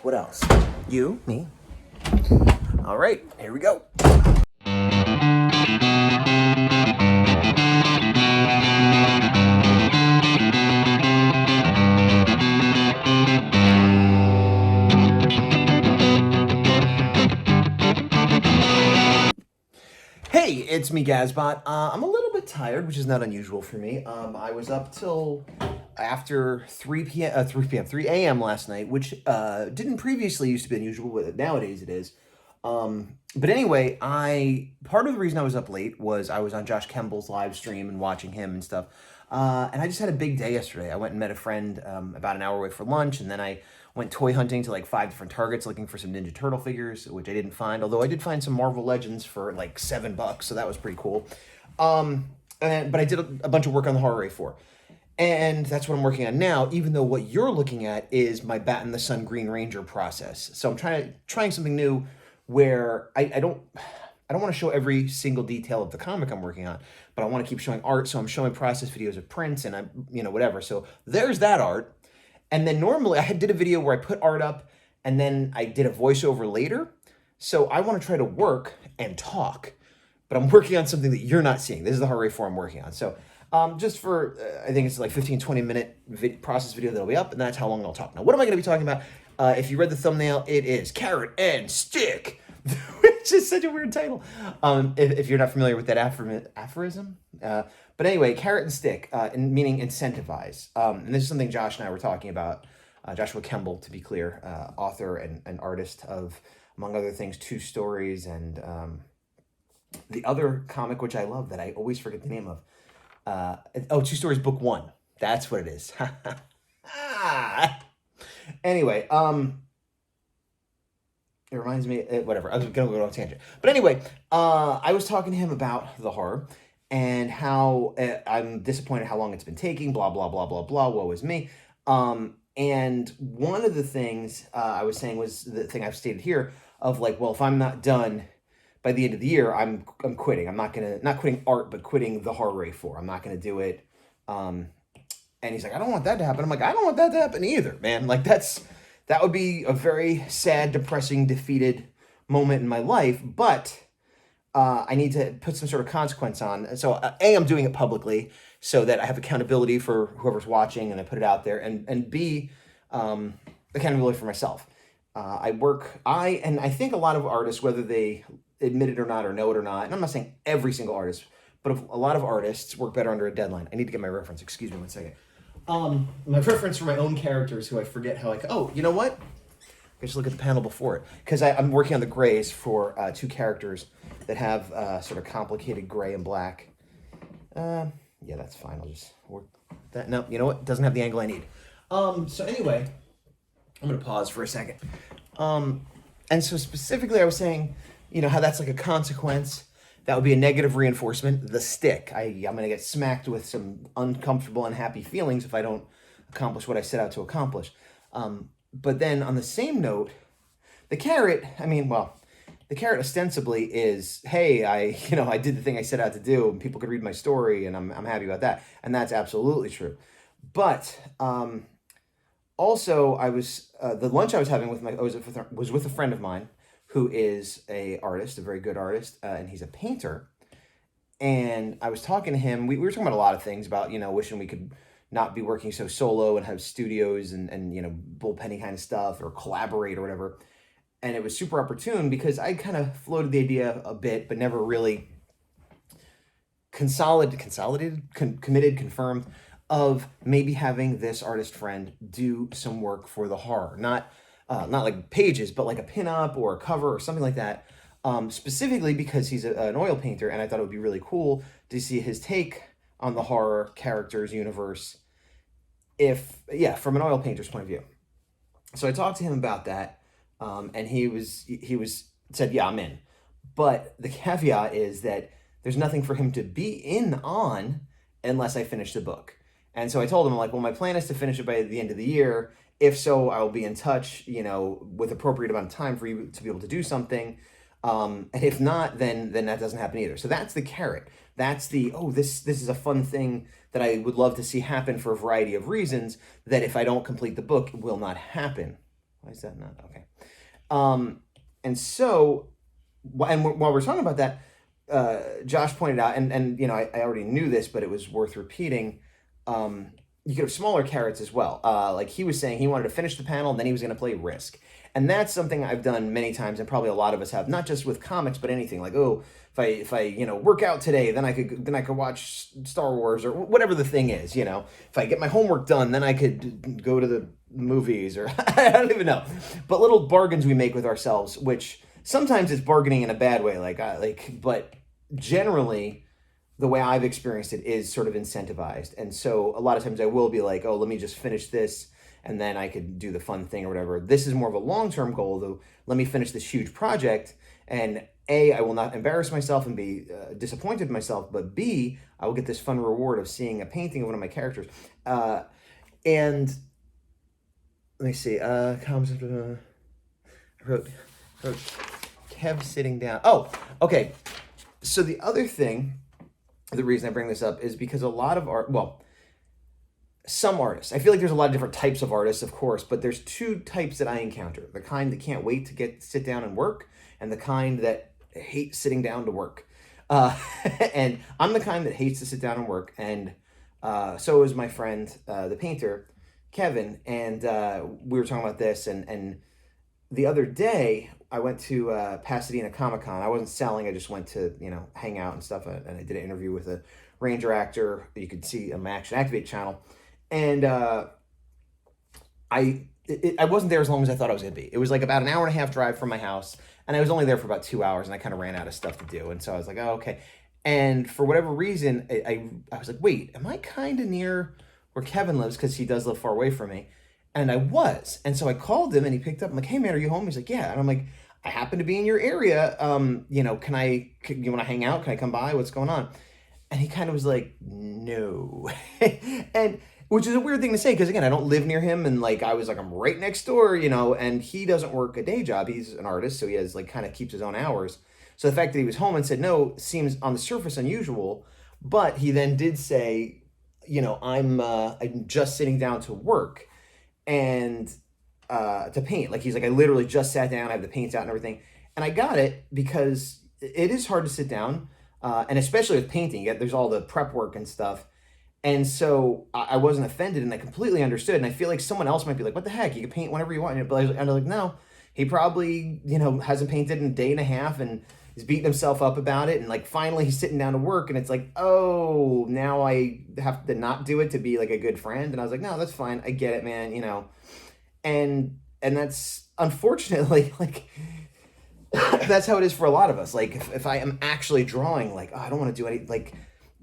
What else? You, me. All right, here we go. Hey, it's me, Gazbot. I'm a little bit tired, which is not unusual for me. I was up till after 3 a.m. last night, which didn't previously used to be unusual, but nowadays it is. But anyway, part of the reason I was up late was I was on Josh Kemball's live stream and watching him and stuff. And I just had a big day yesterday. I went and met a friend about an hour away for lunch, and then I went toy hunting to like 5 different Targets looking for some Ninja Turtle figures, which I didn't find, although I did find some Marvel Legends for like $7, so that was pretty cool. But I did a bunch of work on the Horror A4. And that's what I'm working on now, even though what you're looking at is my Bat in the Sun Green Ranger process. So I'm trying something new where I don't want to show every single detail of the comic I'm working on, but I want to keep showing art. So I'm showing process videos of prints and whatever. So there's that art. And then normally I did a video where I put art up and then I did a voiceover later. So I want to try to work and talk, but I'm working on something that you're not seeing. This is the Horror A4 I'm working on. So just for, I think it's like 15, 20-minute process video that'll be up, and that's how long I'll talk. Now, what am I going to be talking about? If you read the thumbnail, it is Carrot and Stick, which is such a weird title. If you're not familiar with that aphorism. But anyway, Carrot and Stick, meaning incentivize. And this is something Josh and I were talking about. Joshua Kemball, to be clear, author and artist of, among other things, 2 Stories and the other comic, which I love, that I always forget the name of. 2 Stories Book 1. That's what it is. Anyway, it reminds me, whatever, I was going to go on a tangent. But anyway, I was talking to him about the horror and how I'm disappointed how long it's been taking, blah, blah, blah, blah, blah, woe is me. And one of the things I was saying was the thing I've stated here of like, well, if I'm not done by the end of the year, I'm quitting. I'm not quitting art, but quitting the Horror A4. I'm not gonna do it. And he's like, I don't want that to happen. I'm like, I don't want that to happen either, man. Like that would be a very sad, depressing, defeated moment in my life. But I need to put some sort of consequence on. So A, I'm doing it publicly so that I have accountability for whoever's watching, and I put it out there. And B, accountability for myself. I think a lot of artists, whether they admit it or not, or know it or not, and I'm not saying every single artist, but a lot of artists work better under a deadline. I need to get my reference. Excuse me one second. My reference for my own characters, who I forget how you know what? I just look at the panel before it, because I'm working on the grays for 2 characters that have sort of complicated gray and black. Yeah, that's fine. I'll just work that. No, you know what? It doesn't have the angle I need. So anyway, I'm going to pause for a second. And so specifically I was saying, how that's like a consequence. That would be a negative reinforcement. The stick. I'm going to get smacked with some uncomfortable, unhappy feelings if I don't accomplish what I set out to accomplish. But then on the same note, the carrot, the carrot ostensibly is, hey, I did the thing I set out to do, and people could read my story, and I'm happy about that. And that's absolutely true. But also, I was the lunch I was having was with a friend of mine who is a artist, a very good artist, and he's a painter. And I was talking to him. We were talking about a lot of things about wishing we could not be working so solo and have studios and bullpenny kind of stuff, or collaborate or whatever. And it was super opportune because I kind of floated the idea a bit, but never really committed, confirmed, of maybe having this artist friend do some work for the horror. Not like pages, but like a pinup or a cover or something like that. Specifically because he's an oil painter, and I thought it would be really cool to see his take on the horror characters universe from an oil painter's point of view. So I talked to him about that, and he said, yeah, I'm in. But the caveat is that there's nothing for him to be in on unless I finish the book. And so I told him, my plan is to finish it by the end of the year. If so, I will be in touch, with appropriate amount of time for you to be able to do something. And if not, then that doesn't happen either. So that's the carrot. That's this is a fun thing that I would love to see happen for a variety of reasons, that if I don't complete the book, will not happen. Why is that not? Okay. And so, and while we're talking about that, Josh pointed out, and I already knew this, but it was worth repeating. You could have smaller carrots as well. Like he was saying, he wanted to finish the panel, and then he was going to play Risk, and that's something I've done many times, and probably a lot of us have, not just with comics, but anything. Like, oh, if I work out today, then I could watch Star Wars or whatever the thing is. If I get my homework done, then I could go to the movies, or I don't even know. But little bargains we make with ourselves, which sometimes it's bargaining in a bad way, but generally the way I've experienced it is sort of incentivized. And so a lot of times I will be like, oh, let me just finish this and then I could do the fun thing or whatever. This is more of a long-term goal, though. Let me finish this huge project, and A, I will not embarrass myself and be disappointed in myself, but B, I will get this fun reward of seeing a painting of one of my characters. And let me see, comments, I wrote Kev sitting down. Oh, okay. So the other thing, the reason I bring this up is because a lot of some artists, I feel like there's a lot of different types of artists, of course, but there's two types that I encounter. The kind that can't wait to sit down and work, and the kind that hate sitting down to work. And I'm the kind that hates to sit down and work, and so is my friend, the painter, Kevin, and we were talking about this, and the other day, I went to Pasadena Comic-Con. I wasn't selling, I just went to, hang out and stuff, and I did an interview with a Ranger actor that you could see on my Action Activate channel, and I wasn't there as long as I thought I was going to be. It was like about an hour and a half drive from my house, and I was only there for about 2 hours, and I kind of ran out of stuff to do, and so I was like, oh, okay. And for whatever reason, I was like, wait, am I kind of near where Kevin lives, because he does live far away from me? And I was. And so I called him, and he picked up. I'm like, hey, man, are you home? He's like, yeah. And I'm like, I happen to be in your area. You want to hang out? Can I come by? What's going on? And he kind of was like, no. And which is a weird thing to say, because again, I don't live near him. And I was like, I'm right next door, and he doesn't work a day job. He's an artist. So he has kind of keeps his own hours. So the fact that he was home and said no seems on the surface unusual. But he then did say, I'm just sitting down to work and to paint. He's like, I literally just sat down, I have the paints out and everything. And I got it, because it is hard to sit down, and especially with painting, there's all the prep work and stuff. And so I wasn't offended, and I completely understood. And I feel like someone else might be like, what the heck, you can paint whenever you want. But I'm like, no, he probably, hasn't painted in a day and a half, and he's beating himself up about it. And finally he's sitting down to work, and it's like, oh, now I have to not do it to be a good friend. And I was like, no, that's fine. I get it, man. And that's unfortunately that's how it is for a lot of us. If I am actually drawing, oh, I don't want to do any,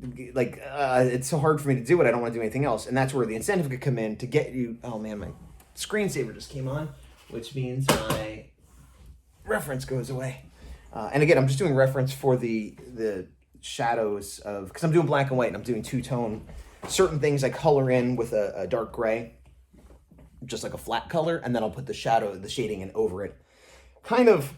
it's so hard for me to do it. I don't want to do anything else. And that's where the incentive could come in to get you. Oh man, my screensaver just came on, which means my reference goes away. And again, I'm just doing reference for the shadows of, because I'm doing black and white, and I'm doing two-tone. Certain things I color in with a dark gray, just like a flat color, and then I'll put the shading in over it. Kind of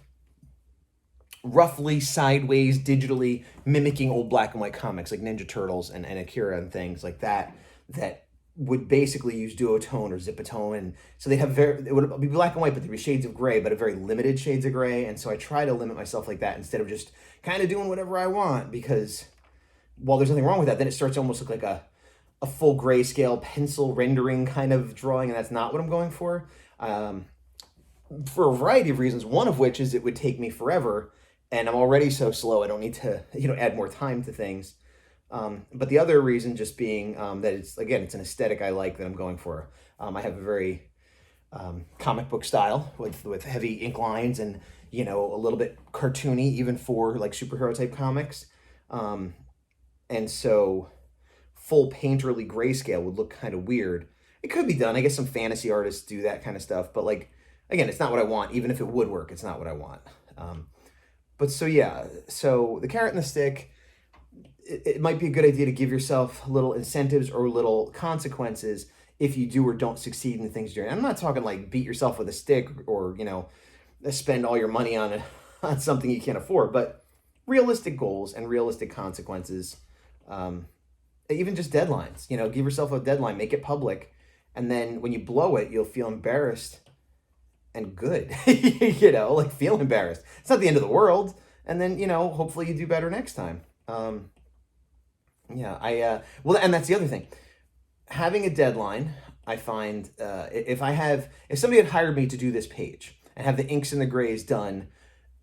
roughly sideways, digitally mimicking old black and white comics like Ninja Turtles and Akira and things like that would basically use duotone or zipatone. And so they have it would be black and white, but there'd be shades of gray, but a very limited shades of gray. And so I try to limit myself like that instead of just kind of doing whatever I want, because while there's nothing wrong with that, then it starts to almost look like a full grayscale pencil rendering kind of drawing, and that's not what I'm going for a variety of reasons, one of which is it would take me forever, and I'm already so slow, I don't need to add more time to things. But the other reason just being that it's an aesthetic I like that I'm going for. I have a very comic book style with heavy ink lines and, a little bit cartoony, even for superhero type comics. And so full painterly grayscale would look kind of weird. It could be done. I guess some fantasy artists do that kind of stuff, but again, it's not what I want. Even if it would work, it's not what I want. But so yeah, so the carrot and the stick, it might be a good idea to give yourself little incentives or little consequences if you do or don't succeed in the things you're doing. I'm not talking beat yourself with a stick or, spend all your money on something you can't afford, but realistic goals and realistic consequences. Even just deadlines, give yourself a deadline, make it public. And then when you blow it, you'll feel embarrassed and good. You know, like feel embarrassed. It's not the end of the world. And then, you know, hopefully you do better next time. Yeah, well, and that's the other thing. Having a deadline, I find if somebody had hired me to do this page and have the inks and the grays done,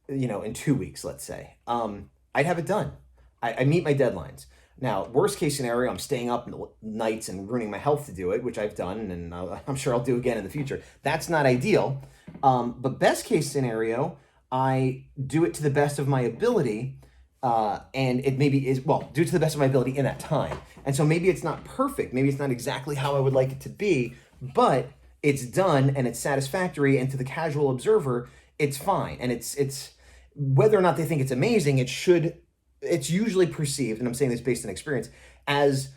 you know, in 2 weeks, let's say, I'd have it done. I meet my deadlines. Now, worst case scenario, I'm staying up nights and ruining my health to do it, which I've done, and I'm sure I'll do again in the future. That's not ideal. But best case scenario, I do it to the best of my ability, and it maybe is, well, do it to the best of my ability in that time. And so maybe it's not perfect. Maybe it's not exactly how I would like it to be, but it's done and it's satisfactory. And to the casual observer, it's fine. And it's whether or not they think it's amazing, it's usually perceived, and I'm saying this based on experience, as,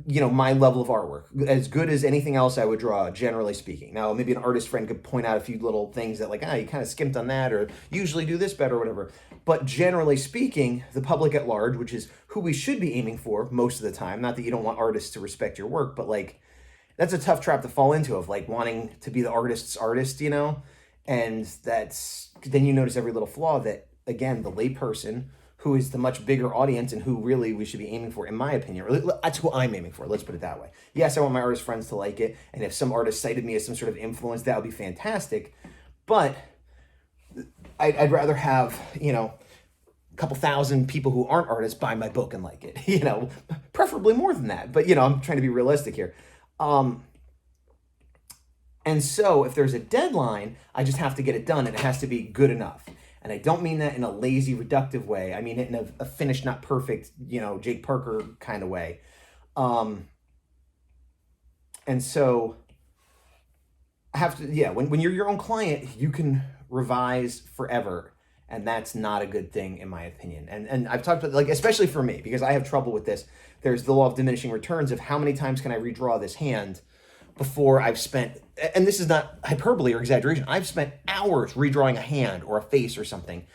you know, my level of artwork, as good as anything else I would draw, generally speaking. Now, maybe an artist friend could point out a few little things that, like, you kind of skimped on that, or usually do this better, or whatever. But generally speaking, the public at large, which is who we should be aiming for most of the time, not that you don't want artists to respect your work, but, like, that's a tough trap to fall into, of, like, wanting to be the artist's artist, you know? And then you notice every little flaw that, again, the layperson, who is the much bigger audience and who really we should be aiming for, in my opinion. Or that's who I'm aiming for, let's put it that way. Yes, I want my artist friends to like it, and if some artist cited me as some sort of influence, that would be fantastic. But I'd rather have, you know, a couple thousand people who aren't artists buy my book and like it, you know, preferably more than that. But, you know, I'm trying to be realistic here. And so if there's a deadline, I just have to get it done, and it has to be good enough. And I don't mean that in a lazy, reductive way. I mean it in a finished, not perfect, you know, Jake Parker kind of way. And so I have to, yeah, when you're your own client, you can revise forever. And that's not a good thing, in my opinion. And I've talked about, like, especially for me, because I have trouble with this. There's the law of diminishing returns of how many times can I redraw this hand before I've spent, and this is not hyperbole or exaggeration, I've spent hours redrawing a hand or a face or something.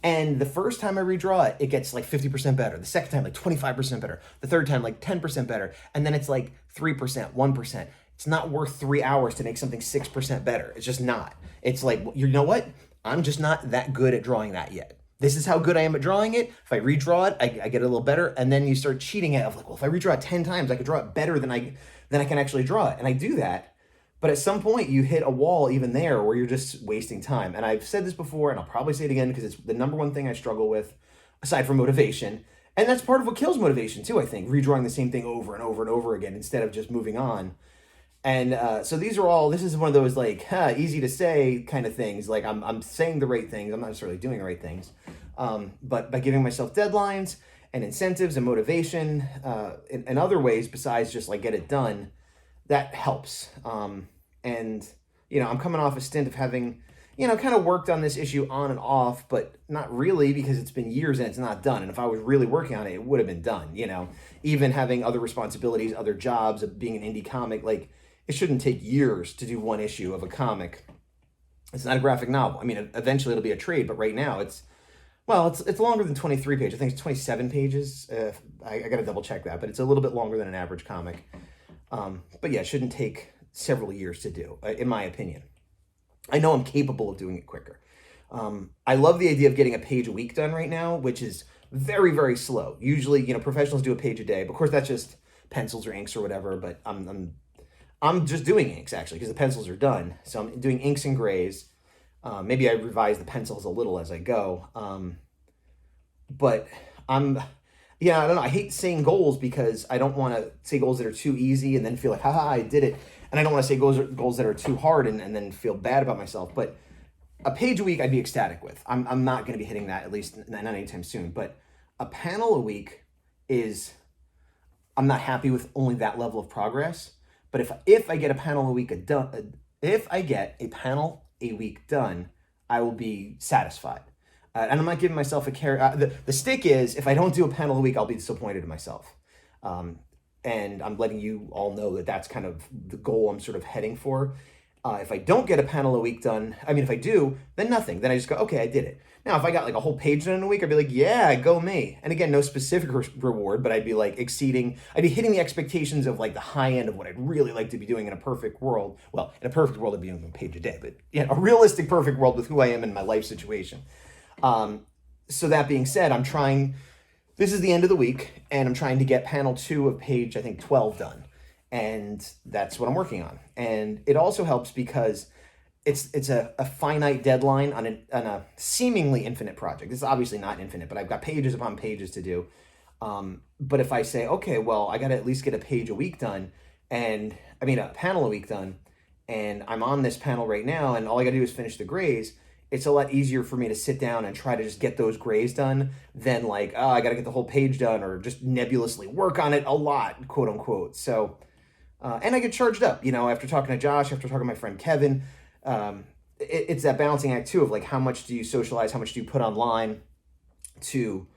And the first time I redraw it, it gets like 50% better. The second time, like 25% better. The third time, like 10% better. And then it's like 3%, 1%. It's not worth 3 hours to make something 6% better. It's just not. It's like, you know what? I'm just not that good at drawing that yet. This is how good I am at drawing it. If I redraw it, I get a little better. And then you start cheating it of, like, well, if I redraw it 10 times, I could draw it better than I can actually draw it. And I do that. But at some point you hit a wall even there where you're just wasting time. And I've said this before, and I'll probably say it again, because it's the number one thing I struggle with, aside from motivation. And that's part of what kills motivation too, I think, redrawing the same thing over and over and over again instead of just moving on. And so this is one of those, like, easy to say kind of things. Like, I'm saying the right things. I'm not necessarily doing the right things. But by giving myself deadlines and incentives and motivation in other ways besides just, like, get it done, that helps. And, you know, I'm coming off a stint of having, you know, kind of worked on this issue on and off, but not really, because it's been years and it's not done. And if I was really working on it, it would have been done, you know. Even having other responsibilities, other jobs, of being an indie comic, like, it shouldn't take years to do one issue of a comic. It's not a graphic novel. I mean, eventually it'll be a trade, but right now it's longer than 23 pages. I think it's 27 pages. I got to double check that, but it's a little bit longer than an average comic. But yeah, it shouldn't take several years to do, in my opinion. I know I'm capable of doing it quicker. I love the idea of getting a page a week done right now, which is very, very slow. Usually, you know, professionals do a page a day, but of course that's just pencils or inks or whatever, but I'm just doing inks, actually, because the pencils are done. So I'm doing inks and grays. Maybe I revise the pencils a little as I go. But I don't know. I hate saying goals because I don't want to say goals that are too easy and then feel like, haha, I did it. And I don't want to say goals that are too hard and then feel bad about myself. But a page a week I'd be ecstatic with. I'm not going to be hitting that, at least not anytime soon. But a panel a week I'm not happy with only that level of progress. But if I get a panel a week done, I will be satisfied. And I'm not giving myself a carrot. The stick is, if I don't do a panel a week, I'll be disappointed in myself. And I'm letting you all know that that's kind of the goal I'm sort of heading for. If I don't get a panel a week done, I mean, if I do, then nothing. Then I just go, okay, I did it. Now, if I got like a whole page done in a week, I'd be like, yeah, go me. And again, no specific reward, but I'd be like I'd be hitting the expectations of like the high end of what I'd really like to be doing in a perfect world. Well, in a perfect world, I'd be doing a page a day, but a realistic perfect world with who I am in my life situation. So that being said, this is the end of the week, and I'm trying to get panel 2 of page, I think, 12 done. And that's what I'm working on. And it also helps because it's a finite deadline on a seemingly infinite project. This is obviously not infinite, but I've got pages upon pages to do. But if I say, okay, well, I got to at least get a page a week done, a panel a week done, and I'm on this panel right now, and all I got to do is finish the grays, it's a lot easier for me to sit down and try to just get those grays done than like, oh, I got to get the whole page done, or just nebulously work on it a lot, quote unquote. So, and I get charged up, after talking to Josh, after talking to my friend Kevin. It's that balancing act too of like, how much do you socialize, how much do you put online to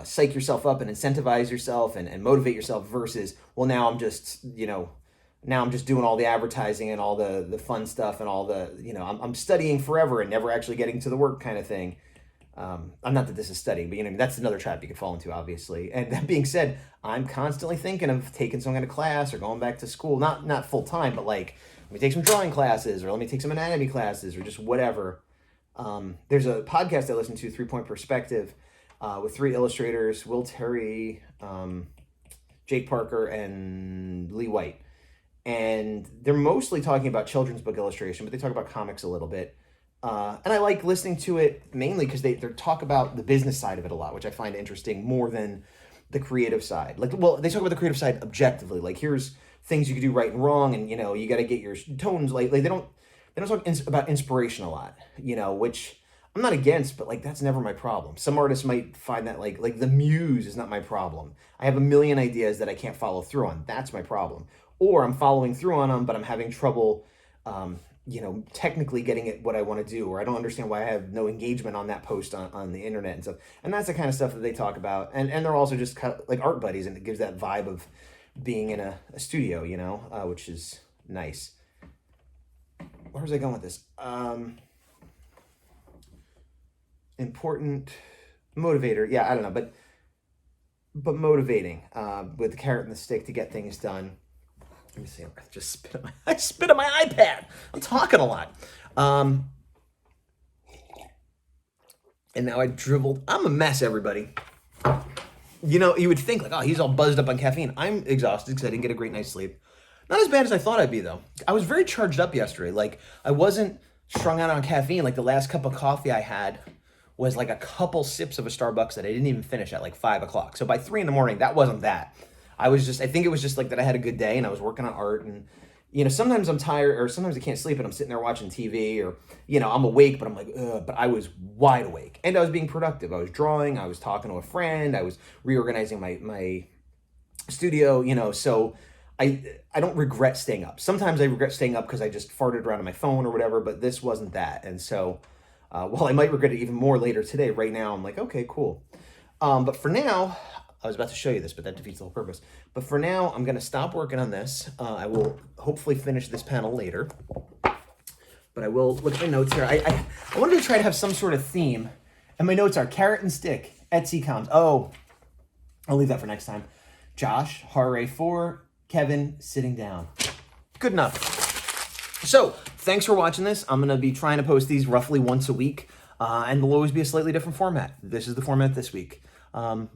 psych yourself up and incentivize yourself and motivate yourself versus, well, now I'm just doing all the advertising and all the fun stuff and all the, I'm studying forever and never actually getting to the work kind of thing. I'm not that this is studying, but that's another trap you could fall into, obviously. And that being said, I'm constantly thinking of taking some kind of class or going back to school, not full time, but like, let me take some drawing classes, or let me take some anatomy classes, or just whatever. There's a podcast I listen to, 3 Point Perspective, with 3 illustrators, Will Terry, Jake Parker, and Lee White. And they're mostly talking about children's book illustration, but they talk about comics a little bit. And I like listening to it mainly because they talk about the business side of it a lot, which I find interesting more than the creative side. They talk about the creative side objectively. Like, here's things you could do right and wrong, and you got to get your tones. Like they don't talk about inspiration a lot, which I'm not against, but like that's never my problem. Some artists might find that like the muse is not my problem. I have a million ideas that I can't follow through on. That's my problem. Or I'm following through on them, but I'm having trouble, technically getting it what I want to do, or I don't understand why I have no engagement on that post on the internet and stuff. And that's the kind of stuff that they talk about. And they're also just kind of like art buddies, and it gives that vibe of being in a studio, which is nice. Where was I going with this? Important motivator. Yeah, I don't know, but motivating with the carrot and the stick to get things done. Let me see. I spit on my iPad. I'm talking a lot. And now I dribbled. I'm a mess, everybody. You would think like, oh, he's all buzzed up on caffeine. I'm exhausted because I didn't get a great night's sleep. Not as bad as I thought I'd be, though. I was very charged up yesterday. Like, I wasn't strung out on caffeine. Like, the last cup of coffee I had was like a couple sips of a Starbucks that I didn't even finish at like 5 o'clock. So by 3 a.m, that wasn't that. I think it was just like that I had a good day and I was working on art, and sometimes I'm tired, or sometimes I can't sleep and I'm sitting there watching TV, or I'm awake but I'm like, ugh, but I was wide awake and I was being productive. I was drawing, I was talking to a friend, I was reorganizing my studio, so I don't regret staying up. Sometimes I regret staying up because I just farted around on my phone or whatever, but this wasn't that. And so while I might regret it even more later today, right now I'm like, okay, cool. But for now, I was about to show you this, but that defeats the whole purpose. But for now, I'm going to stop working on this. I will hopefully finish this panel later. But I will look at my notes here. I wanted to try to have some sort of theme. And my notes are carrot and stick, Etsy coms. Oh, I'll leave that for next time. Josh, Horror 4, Kevin, sitting down. Good enough. So, thanks for watching this. I'm going to be trying to post these roughly once a week. And they'll always be a slightly different format. This is the format this week. I've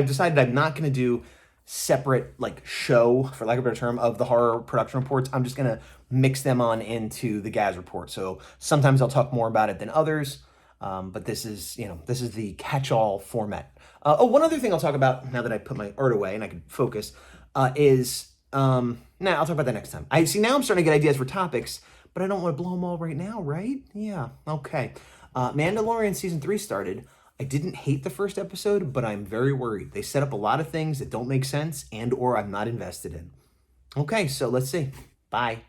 decided I'm not going to do separate show, for lack of a better term, of the horror production reports. I'm just going to mix them on into the Gaz report. So sometimes I'll talk more about it than others. But this is the catch-all format. One other thing I'll talk about now that I put my art away and I can focus, is, I'll talk about that next time. Now I'm starting to get ideas for topics, but I don't want to blow them all right now, right? Yeah, okay. Mandalorian Season 3 started. I didn't hate the first episode, but I'm very worried. They set up a lot of things that don't make sense and or I'm not invested in. Okay, so let's see. Bye.